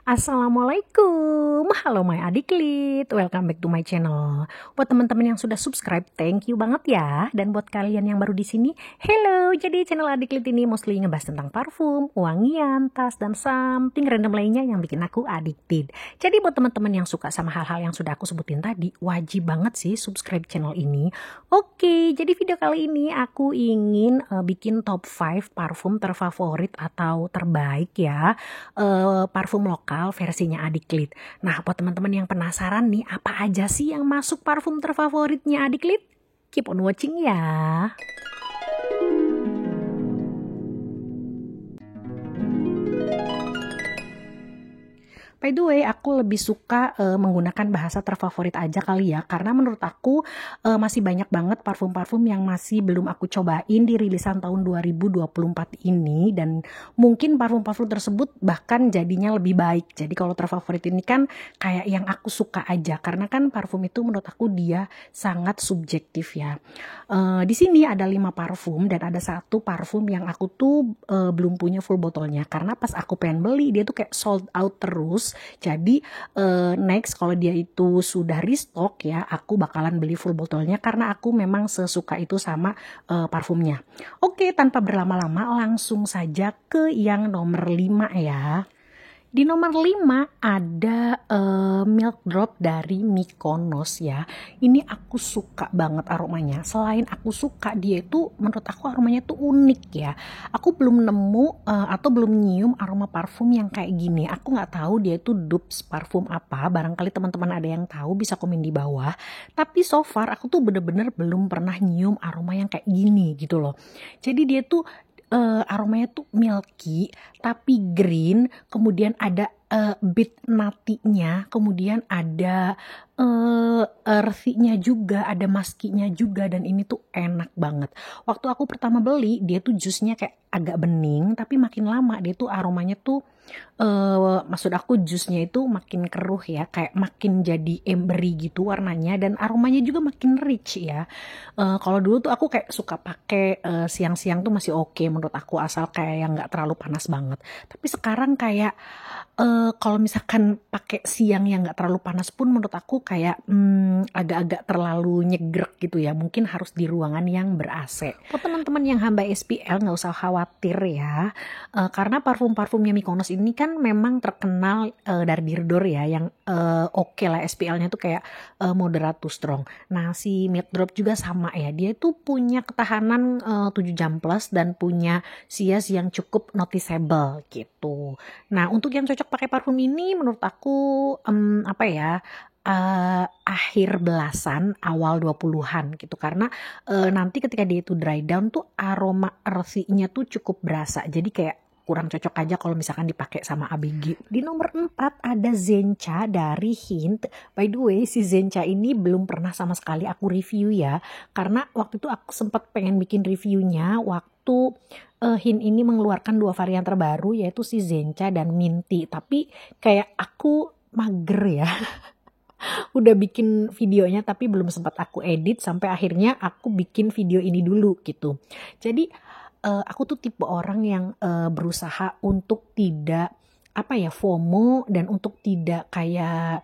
Assalamualaikum, halo my adiklit, welcome back to my channel. Buat teman-teman yang sudah subscribe, thank you banget ya. Dan buat kalian yang baru di sini, hello. Jadi channel adiklit ini mostly ngebahas tentang parfum, wangian, tas, dan something random lainnya yang bikin aku addicted. Jadi buat teman-teman yang suka sama hal-hal yang sudah aku sebutin tadi, wajib banget sih subscribe channel ini. Oke, jadi video kali ini aku ingin bikin top 5 parfum terfavorit atau terbaik ya. Parfum lokal versinya Adiklit. Nah, buat teman-teman yang penasaran nih, apa aja sih yang masuk parfum terfavoritnya Adiklit? Keep on watching ya. By the way, aku lebih suka menggunakan bahasa terfavorit aja kali ya, karena menurut aku masih banyak banget parfum-parfum yang masih belum aku cobain di rilisan tahun 2024 ini, dan mungkin parfum-parfum tersebut bahkan jadinya lebih baik. Jadi kalau terfavorit ini kan kayak yang aku suka aja, karena kan parfum itu menurut aku dia sangat subjektif ya. Di sini ada 5 parfum dan ada satu parfum yang aku tuh belum punya full botolnya, karena pas aku pengen beli dia tuh kayak sold out terus. Jadi next kalau dia itu sudah restock ya, aku bakalan beli full botolnya karena aku memang sesuka itu sama parfumnya. Oke, tanpa berlama-lama langsung saja ke yang nomor 5 ya. Di nomor 5 ada Milk Drop dari Mykonos ya. Ini aku suka banget aromanya. Selain aku suka, dia itu menurut aku aromanya tuh unik ya. Aku belum nemu atau belum nyium aroma parfum yang kayak gini. Aku nggak tahu dia itu dupes parfum apa. Barangkali teman-teman ada yang tahu bisa komen di bawah. Tapi so far aku tuh bener-bener belum pernah nyium aroma yang kayak gini gitu loh. Jadi dia tuh aromanya tuh milky tapi green, kemudian ada bit natinya, kemudian ada earthy-nya juga, ada musky-nya juga, dan ini tuh enak banget. Waktu aku pertama beli dia tuh jusnya kayak agak bening, tapi makin lama dia tuh aromanya tuh maksud aku jusnya itu makin keruh ya, kayak makin jadi embery gitu warnanya, dan aromanya juga makin rich ya. Kalau dulu tuh aku kayak suka pakai siang-siang tuh masih oke menurut aku, asal kayak yang nggak terlalu panas banget. Tapi sekarang kayak kalau misalkan pakai siang yang nggak terlalu panas pun menurut aku kayak agak-agak terlalu nyegrek gitu ya. Mungkin harus di ruangan yang ber-AC. Buat teman-teman yang hamba SPL nggak usah khawatir ya, karena parfum-parfumnya Mykonos ini kan memang terkenal dari Dirdor ya, yang oke lah SPL-nya tuh kayak moderate to strong. Nah, si Milk Drop juga sama ya, dia tuh punya ketahanan 7 jam plus dan punya sias yang cukup noticeable gitu. Nah, untuk yang cocok pakai parfum ini menurut aku akhir belasan awal 20-an gitu, karena nanti ketika dia itu dry down tuh aroma earthy-nya tuh cukup berasa, jadi kayak kurang cocok aja kalau misalkan dipakai sama ABG. Di nomor 4 ada Zencha dari Hint. By the way, si Zencha ini belum pernah sama sekali aku review ya, karena waktu itu aku sempat pengen bikin reviewnya waktu Hint ini mengeluarkan 2 varian terbaru, yaitu si Zencha dan Minty. Tapi kayak aku mager ya. Udah bikin videonya tapi belum sempat aku edit, sampai akhirnya aku bikin video ini dulu gitu. Jadi aku tuh tipe orang yang berusaha untuk tidak FOMO, dan untuk tidak kayak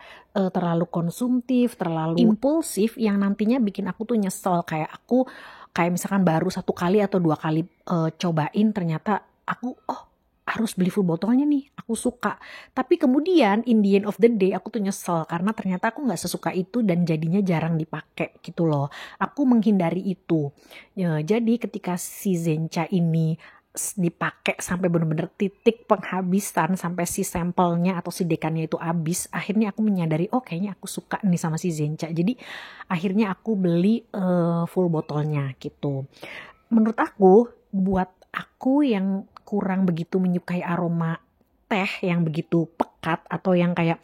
terlalu konsumtif, terlalu impulsif yang nantinya bikin aku tuh nyesel. Kayak misalkan baru 1 kali atau 2 kali cobain, ternyata aku harus beli full botolnya nih, aku suka. Tapi kemudian in the end of the day aku tuh nyesel karena ternyata aku gak sesuka itu dan jadinya jarang dipakai gitu loh. Aku menghindari itu ya, jadi ketika si Zencha ini dipakai sampai bener-bener titik penghabisan, sampai si sampelnya atau si dekannya itu habis, akhirnya aku menyadari kayaknya aku suka nih sama si Zencha. Jadi akhirnya aku beli full botolnya gitu. Menurut aku, buat aku yang kurang begitu menyukai aroma teh yang begitu pekat atau yang kayak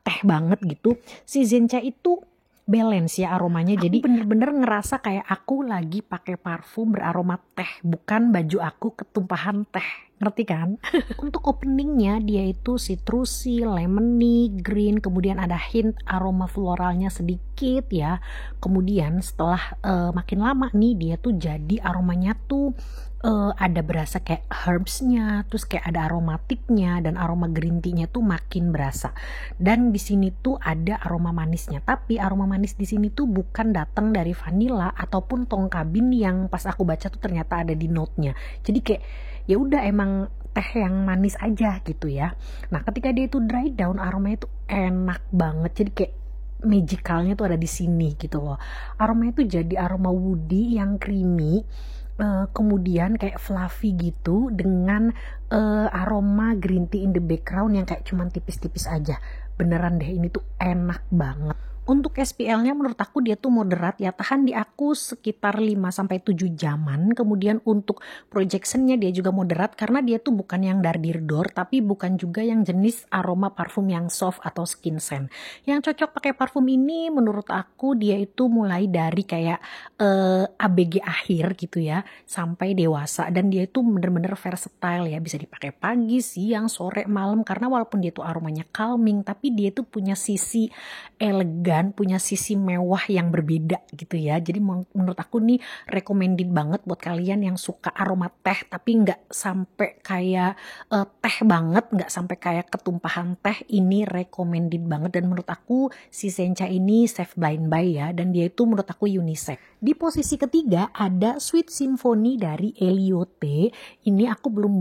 teh banget gitu, si Zencha itu balance ya aromanya. Jadi bener-bener ngerasa kayak aku lagi pakai parfum beraroma teh, bukan baju aku ketumpahan teh Ngerti kan? Untuk openingnya dia itu citrusy, lemony, green, kemudian ada hint aroma floralnya sedikit ya. Kemudian setelah makin lama nih dia tuh jadi aromanya tuh ada berasa kayak herbsnya, terus kayak ada aromatiknya dan aroma green tea-nya tuh makin berasa. Dan di sini tuh ada aroma manisnya. Tapi aroma manis di sini tuh bukan datang dari vanilla ataupun tongkabin yang pas aku baca tuh ternyata ada di note-nya. Jadi kayak ya udah emang teh yang manis aja gitu ya. Nah ketika dia itu dry down aromanya itu enak banget, jadi kayak magicalnya tuh ada di sini gitu loh. Aromanya tuh jadi aroma woody yang creamy, kemudian kayak fluffy gitu dengan aroma green tea in the background yang kayak cuman tipis-tipis aja. Beneran deh ini tuh enak banget. Untuk SPL-nya menurut aku dia tuh moderat ya, tahan di aku sekitar 5-7 jaman. Kemudian untuk projection-nya dia juga moderat karena dia tuh bukan yang dardirdor tapi bukan juga yang jenis aroma parfum yang soft atau skin scent. Yang cocok pakai parfum ini menurut aku dia itu mulai dari kayak ABG akhir gitu ya sampai dewasa, dan dia itu bener-bener versatile ya, bisa dipakai pagi, siang, sore, malam, karena walaupun dia tuh aromanya calming tapi dia tuh punya sisi elegan, punya sisi mewah yang berbeda gitu ya. Jadi menurut aku nih recommended banget buat kalian yang suka aroma teh tapi nggak sampai kayak teh banget, nggak sampai kayak ketumpahan teh. Ini recommended banget dan menurut aku si Sencha ini safe blind buy ya, dan dia itu menurut aku unisex. Di posisi ketiga ada Sweet Symphony dari Eliote. Ini aku belum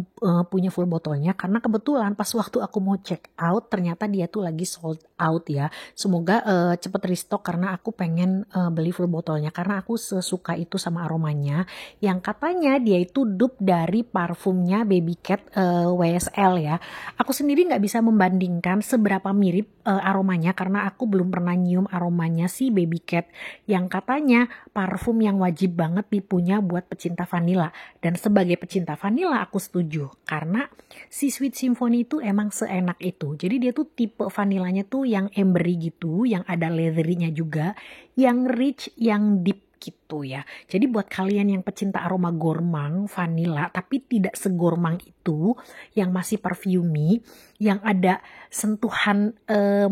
punya full botolnya karena kebetulan pas waktu aku mau check out ternyata dia tuh lagi sold out ya. Semoga cepet restock karena aku pengen beli full botolnya karena aku sesuka itu sama aromanya. Yang katanya dia itu dupe dari parfumnya Baby Cat WSL ya. Aku sendiri nggak bisa membandingkan seberapa mirip aromanya karena aku belum pernah nyium aromanya si Baby Cat yang katanya parfum yang wajib banget dipunya buat pecinta vanilla. Dan sebagai pecinta vanilla aku setuju karena si Sweet Symphony itu emang seenak itu. Jadi dia tuh tipe vanillanya tuh yang ambery gitu, yang ada leathery-nya juga, yang rich, yang deep gitu ya. Jadi buat kalian yang pecinta aroma gormang vanilla tapi tidak segormang itu, yang masih perfumey, yang ada sentuhan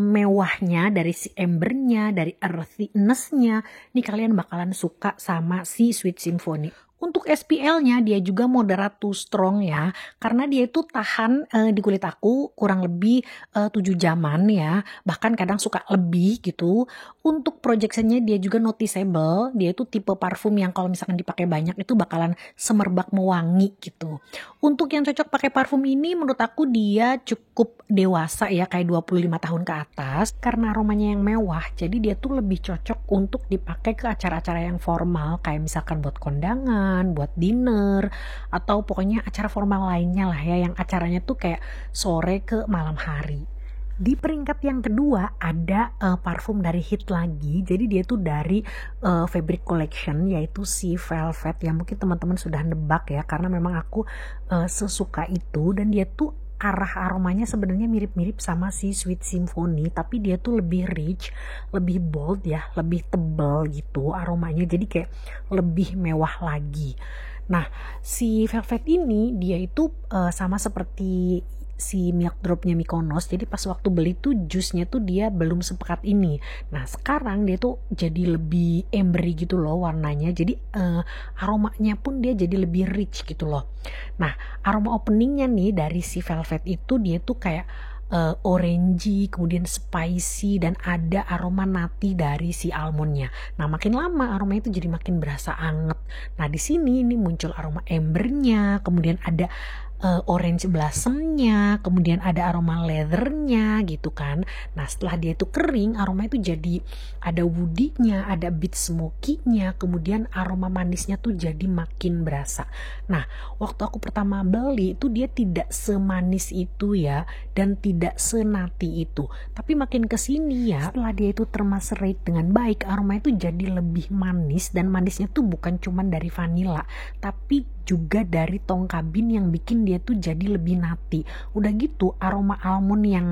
mewahnya dari si embernya, dari earthiness-nya, nih kalian bakalan suka sama si Sweet Symphony. Untuk SPL-nya dia juga moderate to strong ya, karena dia itu tahan di kulit aku kurang lebih 7 jaman ya, bahkan kadang suka lebih gitu. Untuk projection-nya dia juga noticeable, dia itu tipe parfum yang kalau misalkan dipakai banyak itu bakalan semerbak mewangi gitu. Untuk yang cocok pakai parfum ini menurut aku dia cukup dewasa ya, kayak 25 tahun ke atas, karena aromanya yang mewah jadi dia tuh lebih cocok untuk dipakai ke acara-acara yang formal kayak misalkan buat kondangan, buat dinner, atau pokoknya acara formal lainnya lah ya, yang acaranya tuh kayak sore ke malam hari. Di peringkat yang kedua ada parfum dari Hit lagi, jadi dia tuh dari Fabric Collection yaitu si Velvet, yang mungkin teman-teman sudah nebak ya karena memang aku sesuka itu, dan dia tuh arah aromanya sebenarnya mirip-mirip sama si Sweet Symphony tapi dia tuh lebih rich, lebih bold ya, lebih tebal gitu aromanya, jadi kayak lebih mewah lagi. Nah si Velvet ini dia itu sama seperti si milk dropnya Mykonos, jadi pas waktu beli tuh jusnya tuh dia belum sepekat ini. Nah sekarang dia tuh jadi lebih ambery gitu loh warnanya, jadi aromanya pun dia jadi lebih rich gitu loh. Nah aroma openingnya nih dari si Velvet itu dia tuh kayak orangey, kemudian spicy, dan ada aroma nati dari si almondnya. Nah makin lama aromanya itu jadi makin berasa anget. Nah di sini ini muncul aroma embernya, kemudian ada orange blossomnya, kemudian ada aroma leathernya gitu kan. Nah setelah dia itu kering aroma itu jadi ada woody-nya, ada bit smoky-nya, kemudian aroma manisnya tuh jadi makin berasa. Nah waktu aku pertama beli itu dia tidak semanis itu ya, dan tidak senati itu, tapi makin kesini ya setelah dia itu termacerate dengan baik aroma itu jadi lebih manis, dan manisnya tuh bukan cuman dari vanilla tapi juga dari tong kabin yang bikin dia tuh jadi lebih nutty. Udah gitu aroma almond yang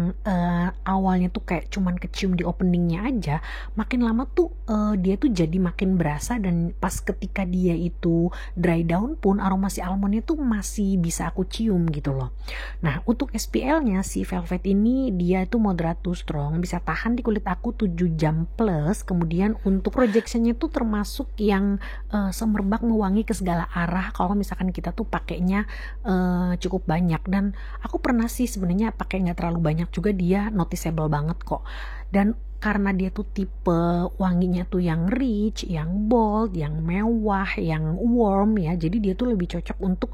awalnya tuh kayak cuman kecium di openingnya aja, makin lama tuh dia tuh jadi makin berasa, dan pas ketika dia itu dry down pun aroma si almondnya tuh masih bisa aku cium gitu loh. Nah untuk SPL-nya si Velvet ini dia itu moderate to strong, bisa tahan di kulit aku 7 jam plus. Kemudian untuk projectionnya tuh termasuk yang semerbak mewangi ke segala arah kalau misalkan kita tuh pakainya cukup banyak. Dan aku pernah sih sebenarnya pakai nggak terlalu banyak juga, dia noticeable banget kok. Dan karena dia tuh tipe wanginya tuh yang rich, yang bold, yang mewah, yang warm ya, jadi dia tuh lebih cocok untuk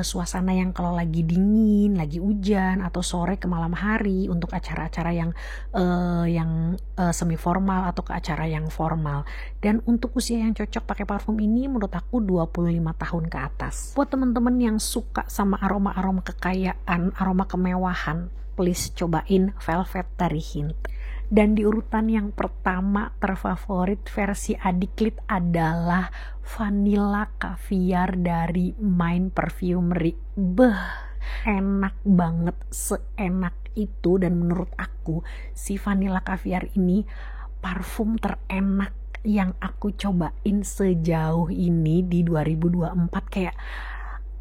suasana yang kalau lagi dingin, lagi hujan, atau sore ke malam hari, untuk acara-acara yang semi formal atau ke acara yang formal. Dan untuk usia yang cocok pakai parfum ini menurut aku 25 tahun ke atas. Buat temen-temen yang suka sama aroma-aroma kekayaan, aroma kemewahan, please cobain Velvet dari Hint. Dan di urutan yang pertama terfavorit versi Adiklit adalah Vanilla Caviar dari Mind Perfumery. Enak banget, seenak itu. Dan menurut aku si Vanilla Caviar ini parfum terenak yang aku cobain sejauh ini di 2024. Kayak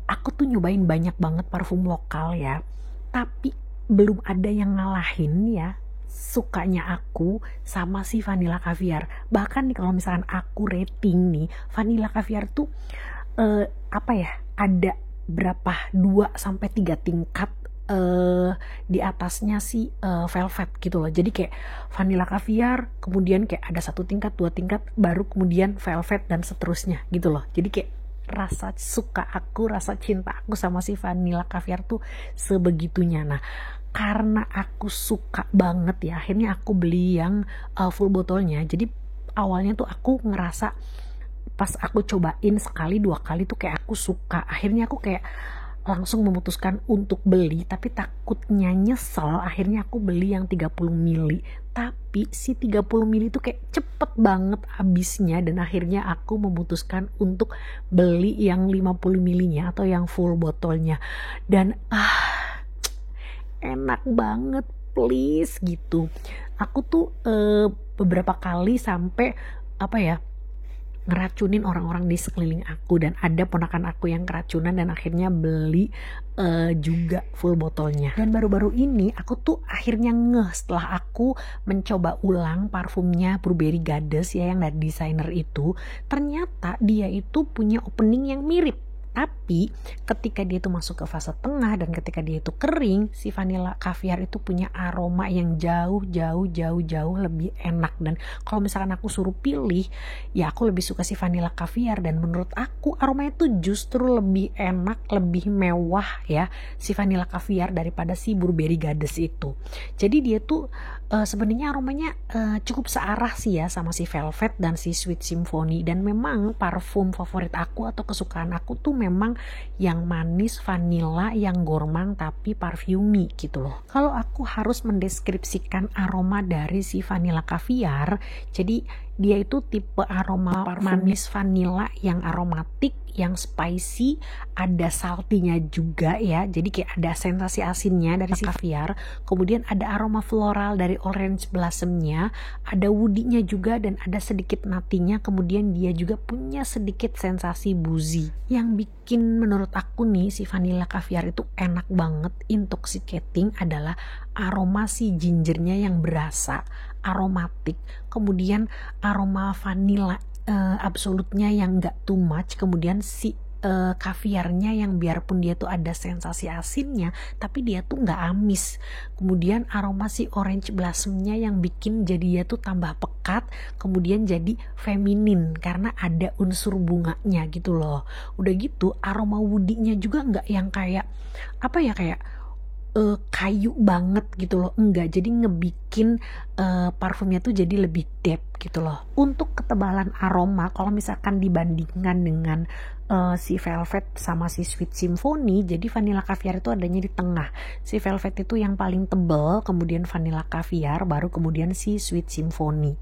aku tuh nyobain banyak banget parfum lokal ya, tapi belum ada yang ngalahin ya sukanya aku sama si Vanilla Caviar. Bahkan nih kalau misalkan aku rating nih, Vanilla Caviar tuh ada berapa 2-3 tingkat di atasnya si Velvet gitu loh. Jadi kayak Vanilla Caviar, kemudian kayak ada 1 tingkat, 2 tingkat, baru kemudian Velvet dan seterusnya gitu loh. Jadi kayak rasa suka aku, rasa cinta aku sama si Vanilla Caviar tuh sebegitunya. Nah karena aku suka banget ya, akhirnya aku beli yang full botolnya. Jadi awalnya tuh aku ngerasa pas aku cobain sekali 2 kali tuh kayak aku suka. Akhirnya aku kayak langsung memutuskan untuk beli, tapi takutnya nyesel. Akhirnya aku beli yang 30 ml. Tapi si 30 ml tuh kayak cepet banget habisnya, dan akhirnya aku memutuskan untuk beli yang 50 ml-nya atau yang full botolnya. Dan enak banget, please gitu. Aku tuh beberapa kali sampai ngeracunin orang-orang di sekeliling aku, dan ada ponakan aku yang keracunan dan akhirnya beli juga full botolnya. Dan baru-baru ini aku tuh akhirnya setelah aku mencoba ulang parfumnya Burberry Goddess ya, yang dari desainer itu, ternyata dia itu punya opening yang mirip. Tapi ketika dia itu masuk ke fase tengah dan ketika dia itu kering, si Vanilla Caviar itu punya aroma yang jauh lebih enak. Dan kalau misalkan aku suruh pilih, ya aku lebih suka si Vanilla Caviar. Dan menurut aku aromanya itu justru lebih enak, lebih mewah ya si Vanilla Caviar daripada si Burberry Goddess itu. Jadi dia tuh sebenarnya aromanya cukup searah sih ya sama si Velvet dan si Sweet Symphony. Dan memang parfum favorit aku atau kesukaan aku tuh memang yang manis, vanilla, yang gourmand tapi parfumey gitu loh. Kalau aku harus mendeskripsikan aroma dari si Vanilla Caviar, jadi dia itu tipe aroma manis vanilla yang aromatik, yang spicy, ada saltinya juga ya. Jadi kayak ada sensasi asinnya dari si caviar, kemudian ada aroma floral dari orange blossomnya, ada woody-nya juga, dan ada sedikit nutinya. Kemudian dia juga punya sedikit sensasi boozy. Yang bikin menurut aku nih si Vanilla Caviar itu enak banget, intoxicating, adalah aroma si gingernya yang berasa aromatik, kemudian aroma vanilla absolutnya yang gak too much, kemudian si kaviarnya yang biarpun dia tuh ada sensasi asinnya tapi dia tuh gak amis, kemudian aroma si orange blossomnya yang bikin jadi dia tuh tambah pekat, kemudian jadi feminin karena ada unsur bunganya gitu loh. Udah gitu aroma woody-nya juga gak yang kayak kayak kayu banget gitu loh, enggak, jadi ngebikin parfumnya tuh jadi lebih depth gitu loh. Untuk ketebalan aroma kalau misalkan dibandingkan dengan si Velvet sama si Sweet Symphony, jadi Vanilla Caviar itu adanya di tengah. Si Velvet itu yang paling tebal, kemudian Vanilla Caviar, baru kemudian si Sweet Symphony.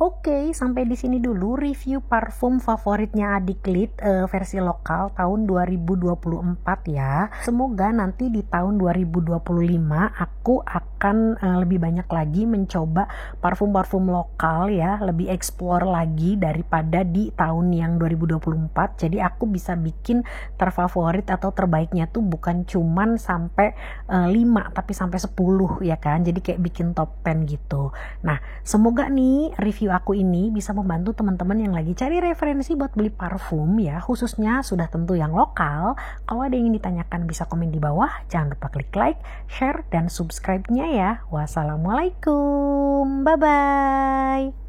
Oke, sampai di sini dulu review parfum favoritnya Adiklit versi lokal tahun 2024 ya. Semoga nanti di tahun 2025 aku akan lebih banyak lagi mencoba parfum-parfum lokal ya, lebih explore lagi daripada di tahun yang 2024. Jadi aku bisa bikin terfavorit atau terbaiknya tuh bukan cuman sampai 5 tapi sampai 10 ya kan. Jadi kayak bikin top 10 gitu. Nah, semoga nih review aku ini bisa membantu teman-teman yang lagi cari referensi buat beli parfum ya, khususnya sudah tentu yang lokal. Kalau ada yang ingin ditanyakan bisa komen di bawah, jangan lupa klik like, share, dan subscribe-nya ya. Wassalamualaikum, bye-bye.